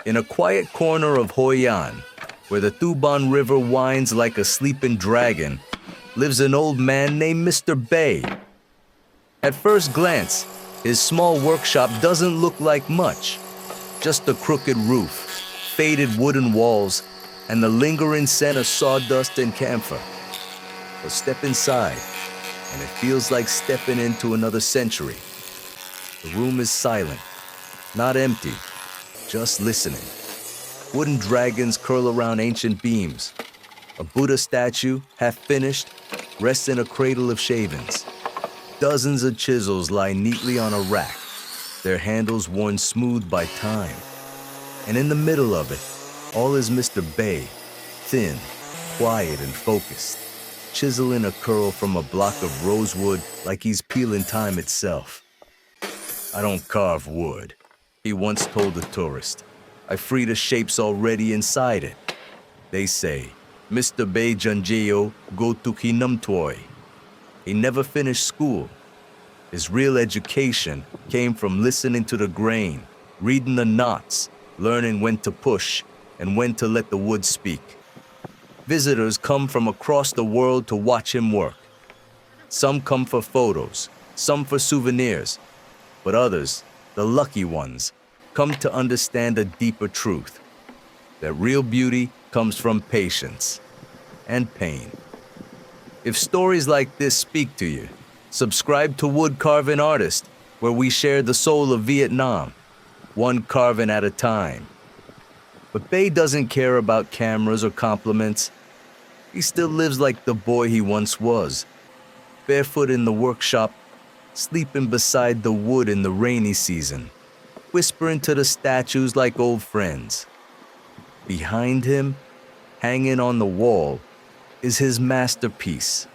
In a quiet corner of Hoi An, where the Thuban River winds like a sleeping dragon, lives an old man named Mr. Bay. At first glance, his small workshop doesn't look like much. Just a crooked roof, faded wooden walls, and the lingering scent of sawdust and camphor. But step inside, and it feels like stepping into another century. The room is silent, not empty, just listening. Wooden dragons curl around ancient beams. A Buddha statue, half finished, rests in a cradle of shavings. Dozens of chisels lie neatly on a rack, their handles worn smooth by time. And in the middle of it, all is Mr. Bay, thin, quiet, and focused, chiseling a curl from a block of rosewood like he's peeling time itself. "I don't carve wood," he once told a tourist. "I free the shapes already inside it." They say, Mr. Bay Junjeo go to Kinamtoy. He never finished school. His real education came from listening to the grain, reading the knots, learning when to push and when to let the wood speak. Visitors come from across the world to watch him work. Some come for photos, some for souvenirs, but others, the lucky ones, come to understand a deeper truth, that real beauty comes from patience and pain. If stories like this speak to you, subscribe to Wood Carving Artist, where we share the soul of Vietnam, one carving at a time. But Bay doesn't care about cameras or compliments. He still lives like the boy he once was, barefoot in the workshop, sleeping beside the wood in the rainy season, whispering to the statues like old friends. Behind him, hanging on the wall, is his masterpiece,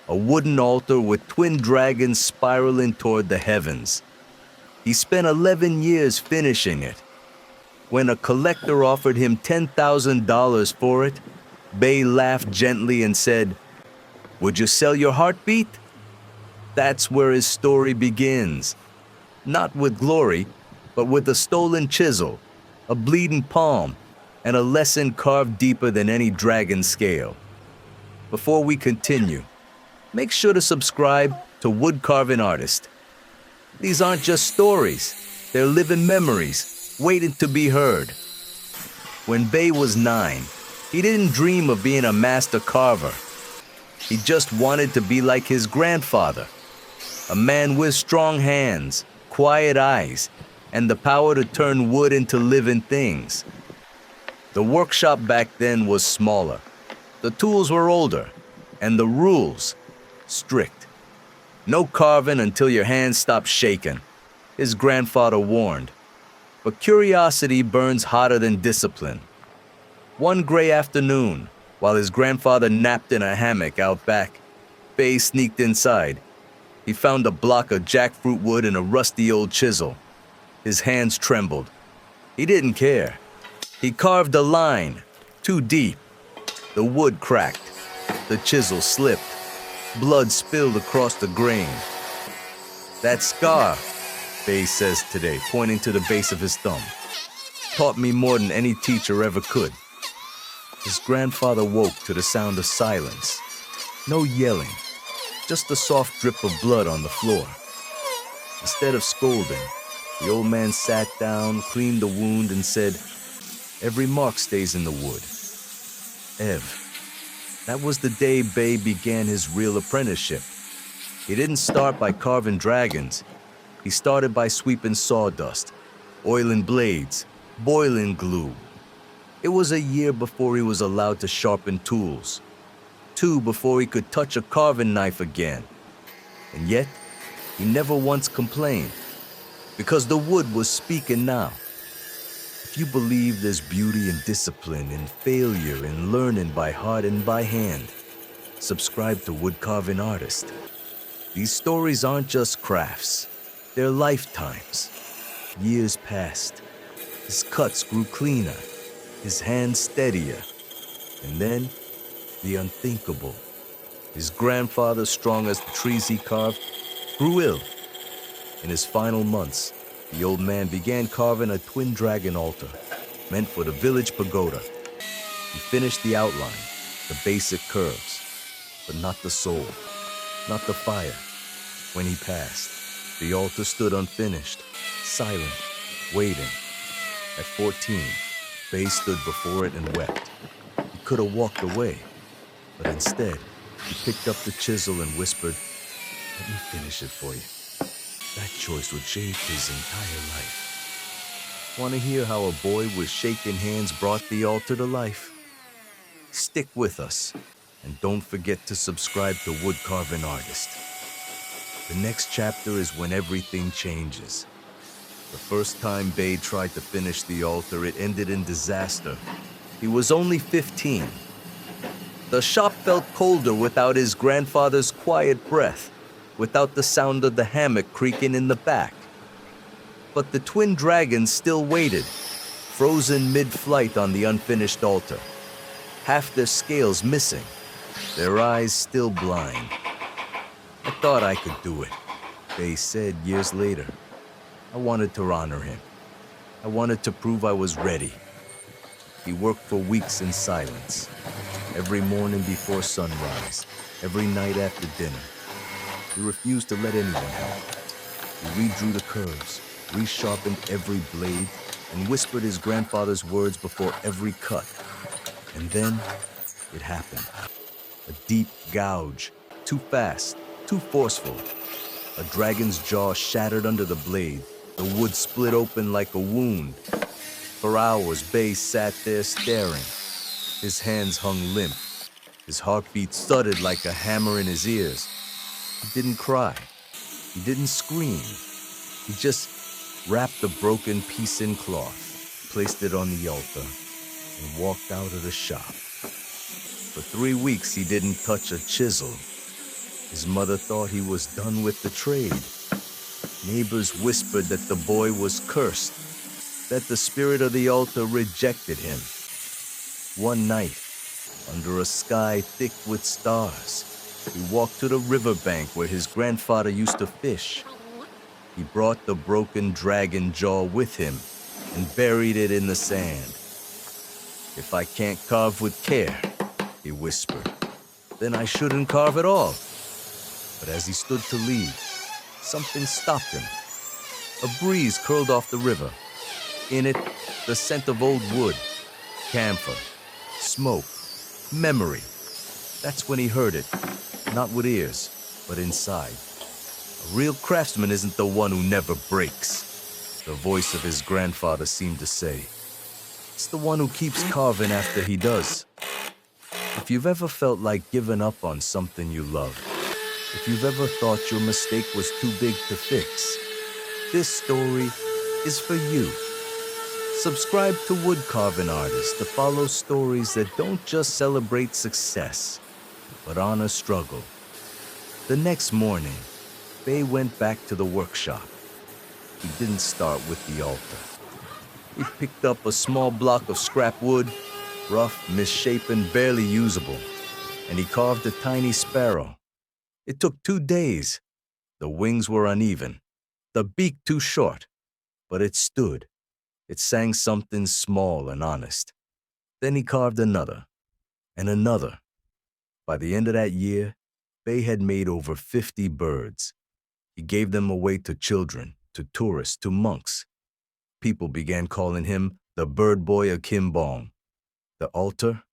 a wooden altar with twin dragons spiraling toward the heavens. He spent 11 years finishing it. When a collector offered him $10,000 for it, Bay laughed gently and said, "Would you sell your heartbeat?" That's where his story begins. Not with glory, but with a stolen chisel, a bleeding palm, and a lesson carved deeper than any dragon scale. Before we continue, make sure to subscribe to Wood Carving Artist. These aren't just stories, they're living memories, waiting to be heard. When Bay was 9, he didn't dream of being a master carver. He just wanted to be like his grandfather, a man with strong hands, quiet eyes, and the power to turn wood into living things. The workshop back then was smaller. The tools were older, and the rules strict. No carving until your hands stop shaking, his grandfather warned. But curiosity burns hotter than discipline. One gray afternoon, while his grandfather napped in a hammock out back, Bay sneaked inside. He found a block of jackfruit wood and a rusty old chisel. His hands trembled. He didn't care. He carved a line, too deep. The wood cracked. The chisel slipped. Blood spilled across the grain. "That scar," Bay says today, pointing to the base of his thumb, "taught me more than any teacher ever could." His grandfather woke to the sound of silence. No yelling, just a soft drip of blood on the floor. Instead of scolding, the old man sat down, cleaned the wound, and said, "Every mark stays in the wood." Ev. That was the day Bay began his real apprenticeship. He didn't start by carving dragons. He started by sweeping sawdust, oiling blades, boiling glue. It was a year before he was allowed to sharpen tools, 2 before he could touch a carving knife again. And yet, he never once complained, because the wood was speaking now. If you believe there's beauty in discipline, in failure, in learning by heart and by hand, subscribe to Wood Carving Artist. These stories aren't just crafts, they're lifetimes. Years passed. His cuts grew cleaner, his hands steadier, and then the unthinkable. His grandfather, strong as the trees he carved, grew ill. In his final months, the old man began carving a twin dragon altar. meant for the village pagoda. He finished the outline, the basic curves, but not the soul, not the fire. When he passed, the altar stood unfinished, silent, waiting. At 14, Bay stood before it and wept. He could have walked away, but instead, he picked up the chisel and whispered, "Let me finish it for you." That choice would shape his entire life. Want to hear how a boy with shaking hands brought the altar to life? Stick with us, and don't forget to subscribe to Wood Carving Artist. The next chapter is when everything changes. The first time Bay tried to finish the altar, it ended in disaster. He was only 15. The shop felt colder without his grandfather's quiet breath, without the sound of the hammock creaking in the back. But the twin dragons still waited, frozen mid-flight on the unfinished altar, half their scales missing, their eyes still blind. "I thought I could do it," Bay said years later. "I wanted to honor him. I wanted to prove I was ready." He worked for weeks in silence, every morning before sunrise, every night after dinner. He refused to let anyone help. He redrew the curves, resharpened every blade, and whispered his grandfather's words before every cut. And then it happened. A deep gouge, too fast, too forceful. A dragon's jaw shattered under the blade. The wood split open like a wound. For hours, Bay sat there staring. His hands hung limp. His heartbeat thudded like a hammer in his ears. He didn't cry. He didn't scream. He just wrapped the broken piece in cloth, placed it on the altar, and walked out of the shop. For 3 weeks, he didn't touch a chisel. His mother thought he was done with the trade. Neighbors whispered that the boy was cursed, that the spirit of the altar rejected him. One night, under a sky thick with stars, he walked to the riverbank where his grandfather used to fish. He brought the broken dragon jaw with him and buried it in the sand. "If I can't carve with care," he whispered, "then I shouldn't carve at all." But as he stood to leave, something stopped him. A breeze curled off the river. In it, the scent of old wood, camphor, smoke, memory. That's when he heard it, not with ears, but inside. A real craftsman isn't the one who never breaks, the voice of his grandfather seemed to say. It's the one who keeps carving after he does. If you've ever felt like giving up on something you love, if you've ever thought your mistake was too big to fix, this story is for you. Subscribe to Wood Carving Artist to follow stories that don't just celebrate success, but honor struggle. The next morning, Bay went back to the workshop. He didn't start with the altar. He picked up a small block of scrap wood, rough, misshapen, barely usable, and he carved a tiny sparrow. It took 2 days. The wings were uneven, the beak too short, but it stood. It sang something small and honest. Then he carved another, and another. By the end of that year, Bay had made over 50 birds. He gave them away to children, to tourists, to monks. People began calling him the bird boy of Kimbong. The altar,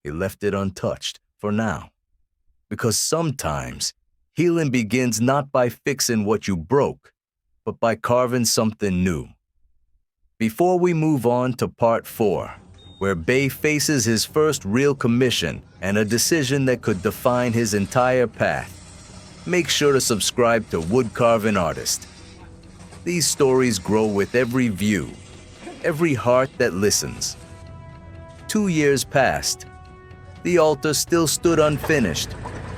he left it untouched for now. Because sometimes, healing begins not by fixing what you broke, but by carving something new. Before we move on to part 4, where Bay faces his first real commission and a decision that could define his entire path, make sure to subscribe to Wood Carving Artist. These stories grow with every view, every heart that listens. 2 years passed. The altar still stood unfinished,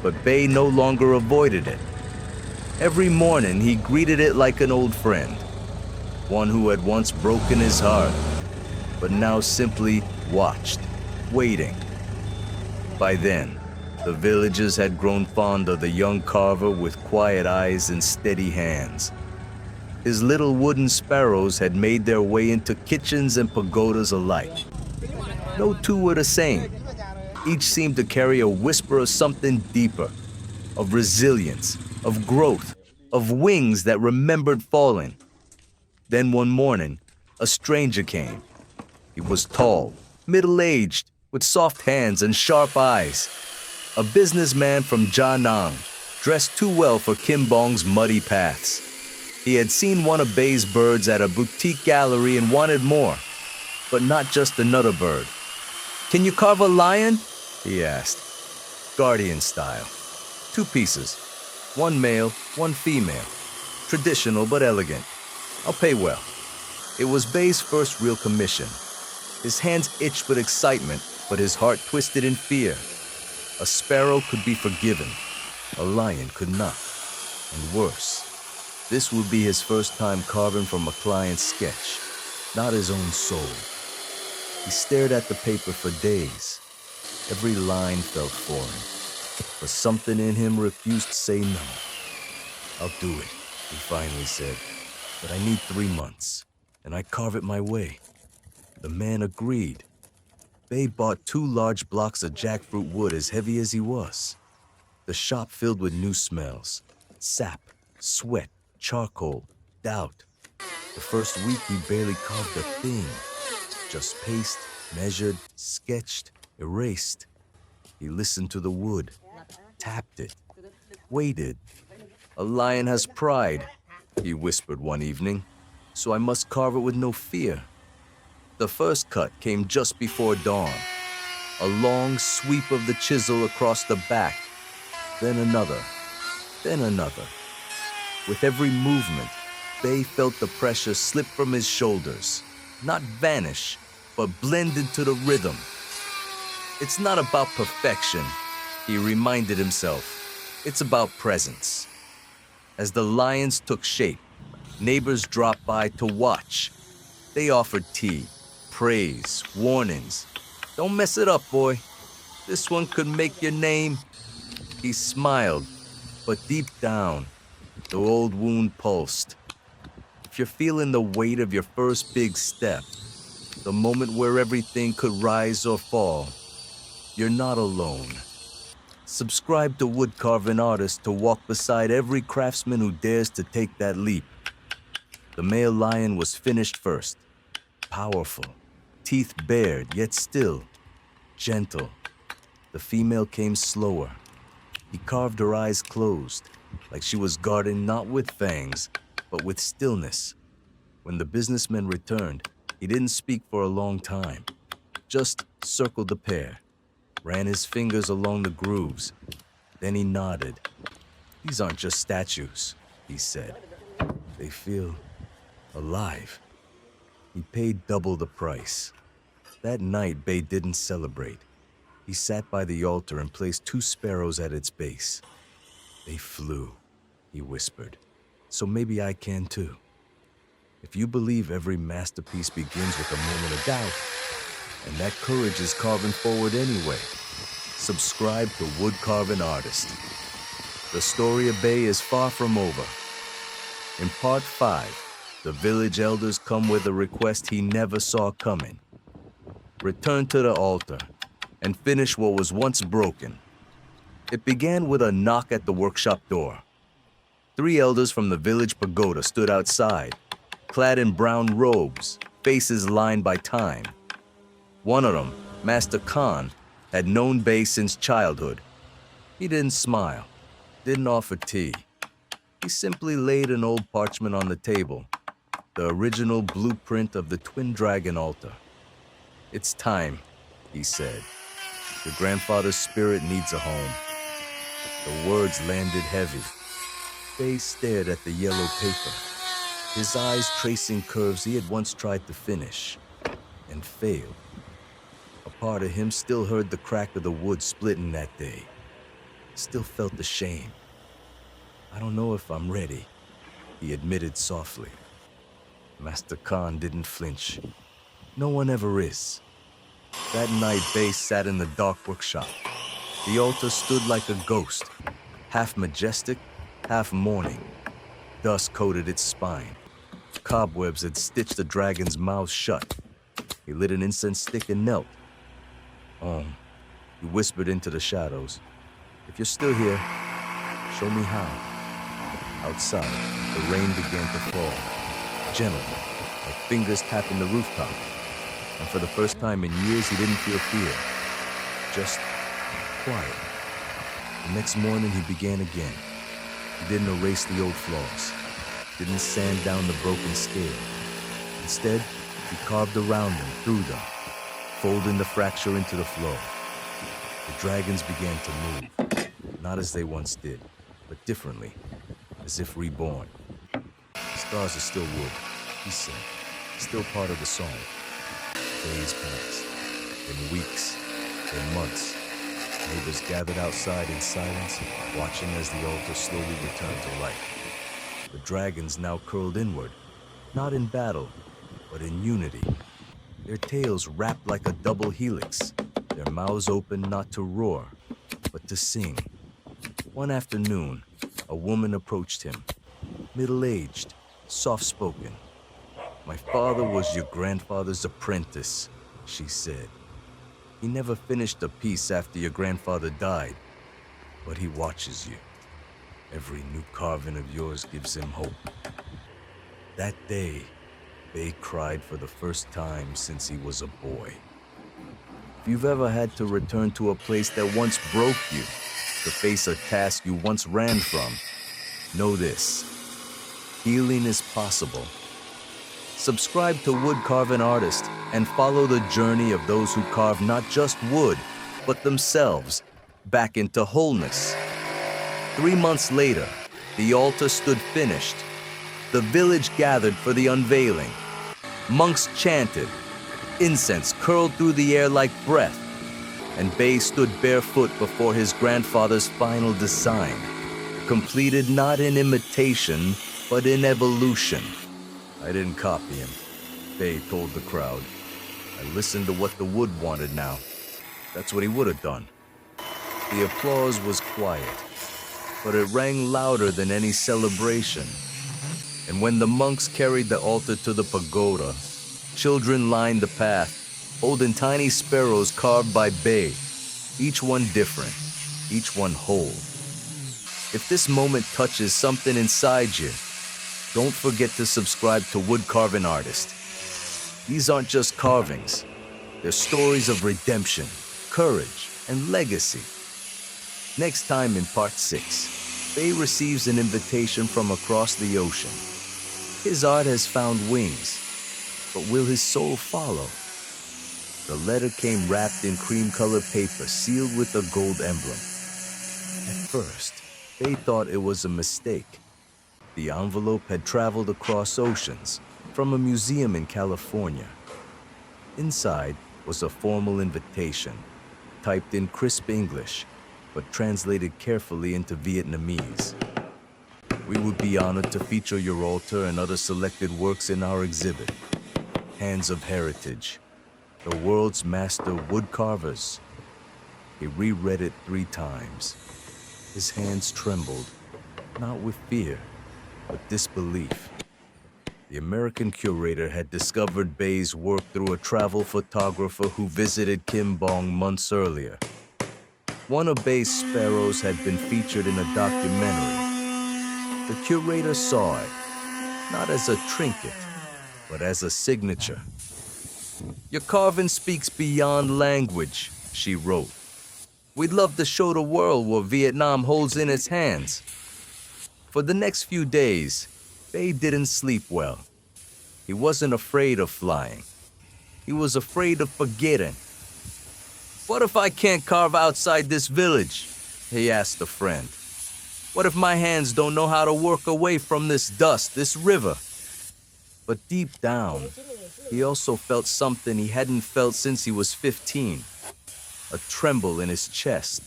but Bay no longer avoided it. Every morning he greeted it like an old friend, one who had once broken his heart, but now simply watched, waiting. By then, the villagers had grown fond of the young carver with quiet eyes and steady hands. His little wooden sparrows had made their way into kitchens and pagodas alike. No two were the same. Each seemed to carry a whisper of something deeper, of resilience, of growth, of wings that remembered falling. Then one morning, a stranger came. He was tall, middle-aged, with soft hands and sharp eyes. A businessman from Jiannan, dressed too well for Kim Bong's muddy paths. He had seen one of Bei's birds at a boutique gallery and wanted more, but not just another bird. "Can you carve a lion?" he asked. "Guardian style. 2 pieces. One male, one female. Traditional but elegant. I'll pay well." It was Bei's first real commission. His hands itched with excitement, but his heart twisted in fear. A sparrow could be forgiven. A lion could not. And worse, this would be his first time carving from a client's sketch, not his own soul. He stared at the paper for days. Every line felt foreign, but something in him refused to say no. "I'll do it," he finally said, "but I need 3 months, and I carve it my way." The man agreed. Bei bought 2 large blocks of jackfruit wood as heavy as he was. The shop filled with new smells: sap, sweat, charcoal, doubt. The first week he barely carved a thing. Just paced, measured, sketched, erased. He listened to the wood, tapped it, waited. "A lion has pride," he whispered one evening, "so I must carve it with no fear." The first cut came just before dawn. A long sweep of the chisel across the back, then another, then another. With every movement, Bei felt the pressure slip from his shoulders, not vanish, but blend into the rhythm. It's not about perfection, he reminded himself. It's about presence. As the lions took shape, neighbors dropped by to watch. They offered tea, praise, warnings. "Don't mess it up, boy. This one could make your name." He smiled, but deep down, the old wound pulsed. If you're feeling the weight of your first big step, the moment where everything could rise or fall, you're not alone. Subscribe to Wood Carving Artist to walk beside every craftsman who dares to take that leap. The male lion was finished first. Powerful, teeth bared, yet still, gentle. The female came slower. He carved her eyes closed, like she was guarding not with fangs, but with stillness. When the businessman returned, he didn't speak for a long time, just circled the pair, ran his fingers along the grooves. Then he nodded. "These aren't just statues," he said. "They feel alive." He paid double the price. That night, Bei didn't celebrate. He sat by the altar and placed 2 sparrows at its base. "They flew," he whispered. "So maybe I can too." If you believe every masterpiece begins with a moment of doubt, and that courage is carving forward anyway, subscribe to Wood Carving Artist. The story of Bei is far from over. In part 5, the village elders come with a request he never saw coming. Return to the altar and finish what was once broken. It began with a knock at the workshop door. 3 elders from the village pagoda stood outside, clad in brown robes, faces lined by time. One of them, Master Khan, had known Bei since childhood. He didn't smile, didn't offer tea. He simply laid an old parchment on the table, the original blueprint of the twin dragon altar. "It's time," he said. "Your grandfather's spirit needs a home." The words landed heavy. Bei stared at the yellow paper, his eyes tracing curves he had once tried to finish, and failed. A part of him still heard the crack of the wood splitting that day, still felt the shame. "I don't know if I'm ready," he admitted softly. Master Khan didn't flinch. No one ever is. That night, Bei sat in the dark workshop. The altar stood like a ghost, half majestic, half mourning. Dust coated its spine. cobwebs had stitched the dragon's mouth shut. He lit an incense stick and knelt. He whispered into the shadows. "If you're still here, show me how." Outside, the rain began to fall, gentle, like fingers tapping the rooftop. And for the first time in years, he didn't feel fear, just quiet. The next morning, he began again. He didn't erase the old flaws, didn't sand down the broken scale. Instead, he carved around them, through them, folding the fracture into the flow. The dragons began to move, not as they once did, but differently, as if reborn. "Stars are still wood," he said, "still part of the song." Days passed, then weeks, then months. Neighbors gathered outside in silence, watching as the altar slowly returned to life. The dragons now curled inward, not in battle, but in unity. Their tails wrapped like a double helix, their mouths open not to roar, but to sing. One afternoon, a woman approached him, middle-aged, soft-spoken. "My father was your grandfather's apprentice," she said. "He never finished a piece after your grandfather died, but he watches you. Every new carving of yours gives him hope." That day, Bay cried for the first time since he was a boy. If you've ever had to return to a place that once broke you, to face a task you once ran from, know this: healing is possible. Subscribe to Wood Carving Artist and follow the journey of those who carve not just wood, but themselves back into wholeness. 3 months later, the altar stood finished. The village gathered for the unveiling. Monks chanted, incense curled through the air like breath, and Bay stood barefoot before his grandfather's final design, completed not in imitation, but in evolution. "I didn't copy him," Bay told the crowd. "I listened to what the wood wanted now. That's what he would have done." The applause was quiet, but it rang louder than any celebration. And when the monks carried the altar to the pagoda, children lined the path, holding tiny sparrows carved by Bay, each one different, each one whole. If this moment touches something inside you, don't forget to subscribe to Wood Carving Artist. These aren't just carvings. They're stories of redemption, courage, and legacy. Next time in Part 6, Bay receives an invitation from across the ocean. His art has found wings, but will his soul follow? The letter came wrapped in cream-colored paper, sealed with a gold emblem. At first, Bay thought it was a mistake. The envelope had traveled across oceans from a museum in California. Inside was a formal invitation, typed in crisp English, but translated carefully into Vietnamese. "We would be honored to feature your altar and other selected works in our exhibit. Hands of Heritage, the world's master wood carvers." He reread it 3 times. His hands trembled, not with fear, but disbelief. The American curator had discovered Bay's work through a travel photographer who visited Kim Bong months earlier. One of Bay's sparrows had been featured in a documentary. The curator saw it, not as a trinket, but as a signature. "Your carving speaks beyond language," she wrote. "We'd love to show the world what Vietnam holds in its hands." For the next few days, Bay didn't sleep well. He wasn't afraid of flying. He was afraid of forgetting. "What if I can't carve outside this village?" he asked a friend. "What if my hands don't know how to work away from this dust, this river?" But deep down, he also felt something he hadn't felt since he was 15. A tremble in his chest.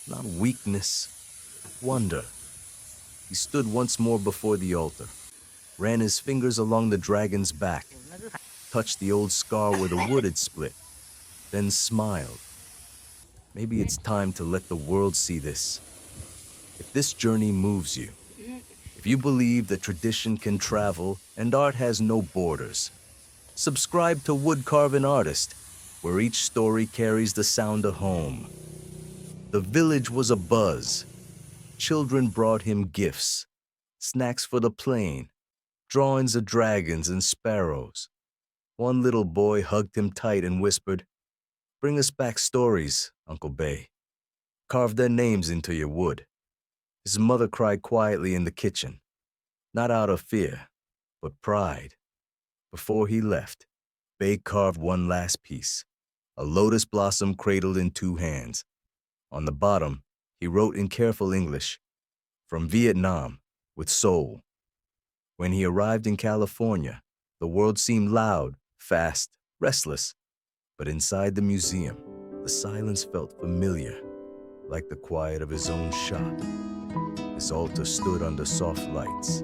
Not weakness, wonder. He stood once more before the altar, ran his fingers along the dragon's back, touched the old scar where the wood had split, then smiled. Maybe it's time to let the world see this. If this journey moves you, If you believe that tradition can travel and art has no borders, subscribe to Wood Carving Artist, where each story carries the sound of home. The village was abuzz. Children brought him gifts, snacks for the plane, drawings of dragons and sparrows. One little boy hugged him tight and whispered, "Bring us back stories, Uncle Bay. Carve their names into your wood." His mother cried quietly in the kitchen, not out of fear, but pride. Before he left, Bay carved one last piece, a lotus blossom cradled in two hands. On the bottom, he wrote in careful English, "From Vietnam, with soul." When he arrived in California, the world seemed loud, fast, restless. But inside the museum, the silence felt familiar, like the quiet of his own shop. His altar stood under soft lights.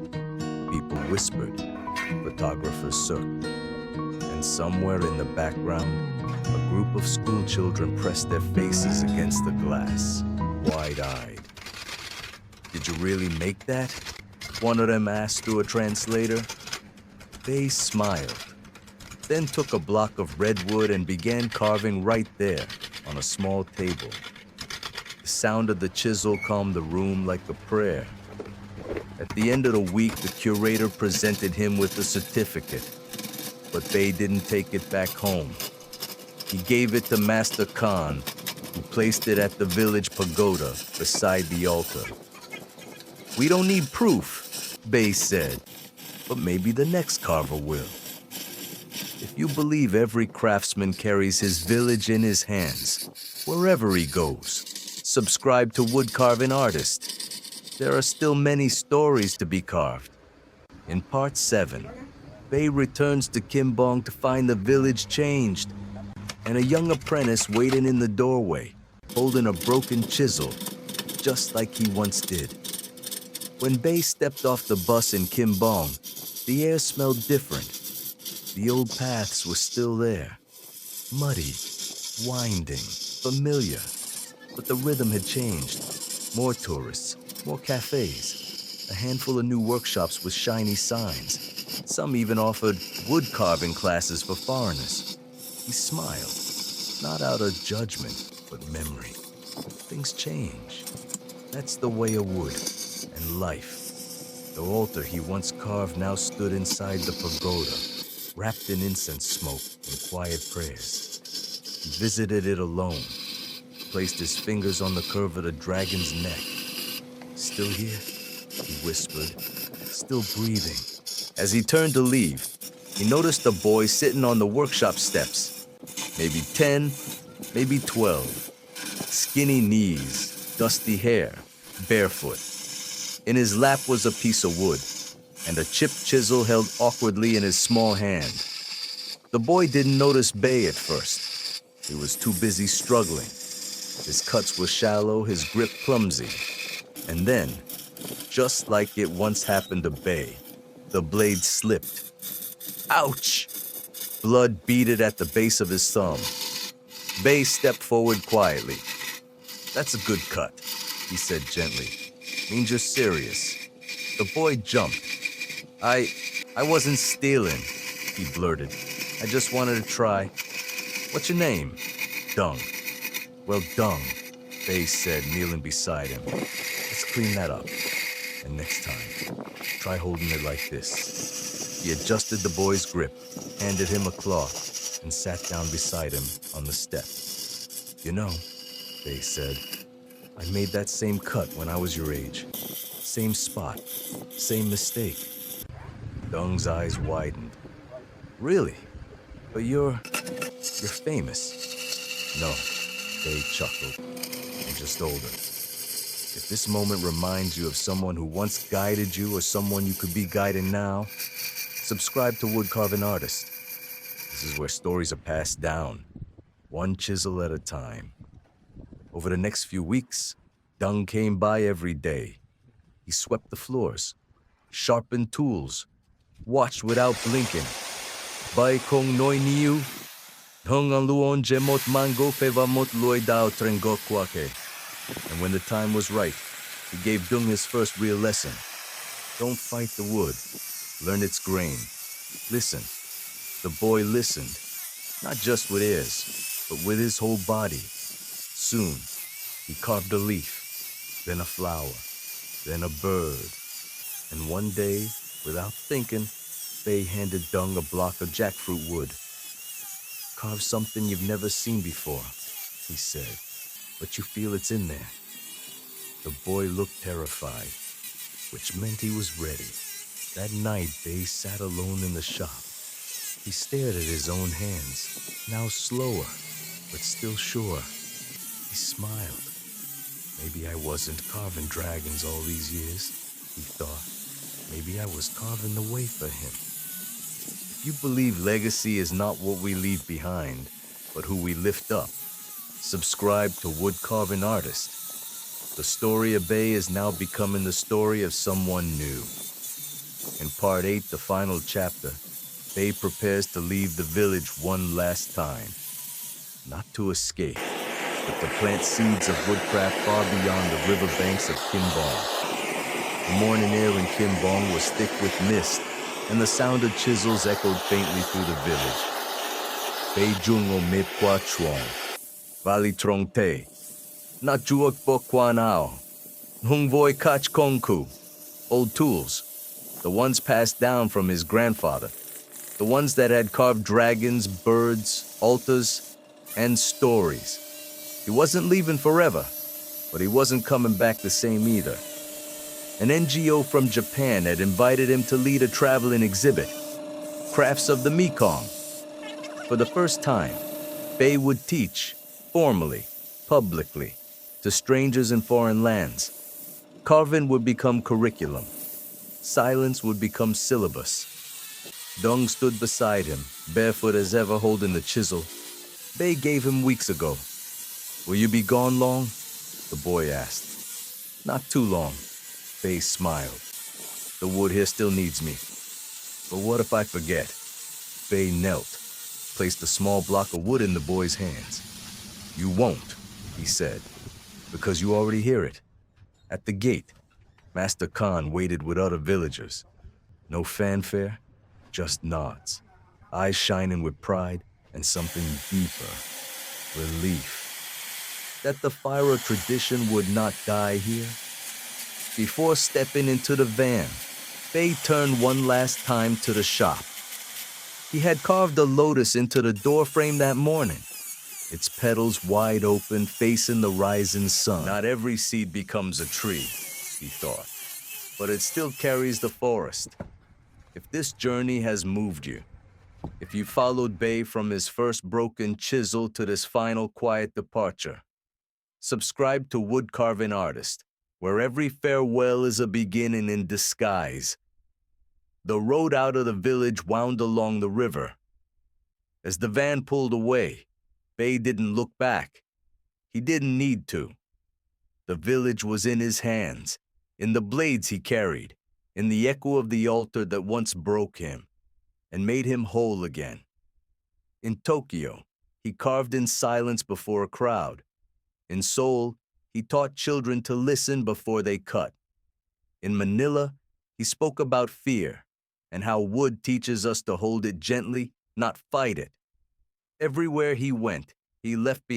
People whispered, photographers circled, and somewhere in the background, a group of school children pressed their faces against the glass, wide-eyed. "Did you really make that?" one of them asked through a translator. They smiled, then took a block of redwood and began carving right there on a small table. The sound of the chisel calmed the room like a prayer. At the end of the week, the curator presented him with a certificate, but Bay didn't take it back home. He gave it to Master Khan, who placed it at the village pagoda beside the altar. "We don't need proof," Bay said, "but maybe the next carver will." If you believe every craftsman carries his village in his hands, wherever he goes, subscribe to Wood Carving Artist. There are still many stories to be carved. In part 7, Bay returns to Kimbong to find the village changed, and a young apprentice waiting in the doorway, holding a broken chisel, just like he once did. When Bay stepped off the bus in Kimbong, the air smelled different. The old paths were still there, muddy, winding, familiar, but the rhythm had changed. More tourists, more cafes, a handful of new workshops with shiny signs. Some even offered wood carving classes for foreigners. He smiled, not out of judgment, but memory. Things change. That's the way of wood and life. The altar he once carved now stood inside the pagoda, wrapped in incense smoke and quiet prayers. He visited it alone, placed his fingers on the curve of the dragon's neck. "Still here?" he whispered, still breathing. As he turned to leave, he noticed a boy sitting on the workshop steps. Maybe 10, maybe 12. Skinny knees, dusty hair, barefoot. In his lap was a piece of wood, and a chipped chisel held awkwardly in his small hand. The boy didn't notice Bay at first. He was too busy struggling. His cuts were shallow, his grip clumsy. And then, just like it once happened to Bay, the blade slipped. Ouch! Blood beaded at the base of his thumb. Bay stepped forward quietly. "That's a good cut," he said gently. "Means you're serious." The boy jumped. I wasn't stealing," he blurted. "I just wanted to try. What's your name?" "Dung." "Well, Dung," Bay said, kneeling beside him. "Let's clean that up. And next time, try holding it like this." He adjusted the boy's grip, handed him a cloth, and sat down beside him on the step. "You know," Bay said, "I made that same cut when I was your age. Same spot, same mistake." Dung's eyes widened. "Really? But you're famous." "No," Bay chuckled. "I'm just older. If this moment reminds you of someone who once guided you or someone you could be guiding now, subscribe to Wood Carving Artist. This is where stories are passed down, one chisel at a time." Over the next few weeks, Dung came by every day. He swept the floors, sharpened tools, watched without blinking. "Bai kong noi niu, hung an luon jemot mango fevamot loi dao trengo kwake." And when the time was right, he gave Dung his first real lesson. Don't fight the wood. Learn its grain. Listen. The boy listened, not just with ears, but with his whole body. Soon, he carved a leaf, then a flower, then a bird. And one day, without thinking, Faye handed Dung a block of jackfruit wood. Carve something you've never seen before, he said, but you feel it's in there. The boy looked terrified, which meant he was ready. That night, Faye sat alone in the shop. He stared at his own hands, now slower, but still sure. He smiled. Maybe I wasn't carving dragons all these years, he thought. Maybe I was carving the way for him. If you believe legacy is not what we leave behind, but who we lift up, subscribe to Wood Carving Artist. The story of Bay is now becoming the story of someone new. In Part 8, the final chapter, Bay prepares to leave the village one last time. Not to escape, but to plant seeds of woodcraft far beyond the riverbanks of Kimbong. The morning air in Kimbong was thick with mist, and the sound of chisels echoed faintly through the village. Bay Jungo Mip Kwa Chuong, Vali Trong Te, Na Juok Bo Kwa Nao, Hung Voi Kach Kongku. Old tools, the ones passed down from his grandfather, the ones that had carved dragons, birds, altars, and stories. He wasn't leaving forever, but he wasn't coming back the same either. An NGO from Japan had invited him to lead a traveling exhibit, Crafts of the Mekong. For the first time, Bay would teach, formally, publicly, to strangers in foreign lands. Carving would become curriculum. Silence would become syllabus. Dung stood beside him, barefoot as ever holding the chisel. Bay gave him weeks ago. Will you be gone long? The boy asked. Not too long. Bay smiled. The wood here still needs me. But what if I forget? Bay knelt, placed a small block of wood in the boy's hands. You won't, he said, because you already hear it. At the gate, Master Khan waited with other villagers. No fanfare, just nods, eyes shining with pride and something deeper, relief. That the fire tradition would not die here. Before stepping into the van, Bay turned one last time to the shop. He had carved a lotus into the doorframe that morning, its petals wide open, facing the rising sun. Not every seed becomes a tree, he thought, but it still carries the forest. If this journey has moved you, if you followed Bay from his first broken chisel to this final quiet departure, subscribe to Wood Carving Artist, where every farewell is a beginning in disguise. The road out of the village wound along the river. As the van pulled away, Bay didn't look back. He didn't need to. The village was in his hands, in the blades he carried, in the echo of the altar that once broke him and made him whole again. In Tokyo, he carved in silence before a crowd. In Seoul, he taught children to listen before they cut. In Manila, he spoke about fear and how wood teaches us to hold it gently, not fight it. Everywhere he went, he left behind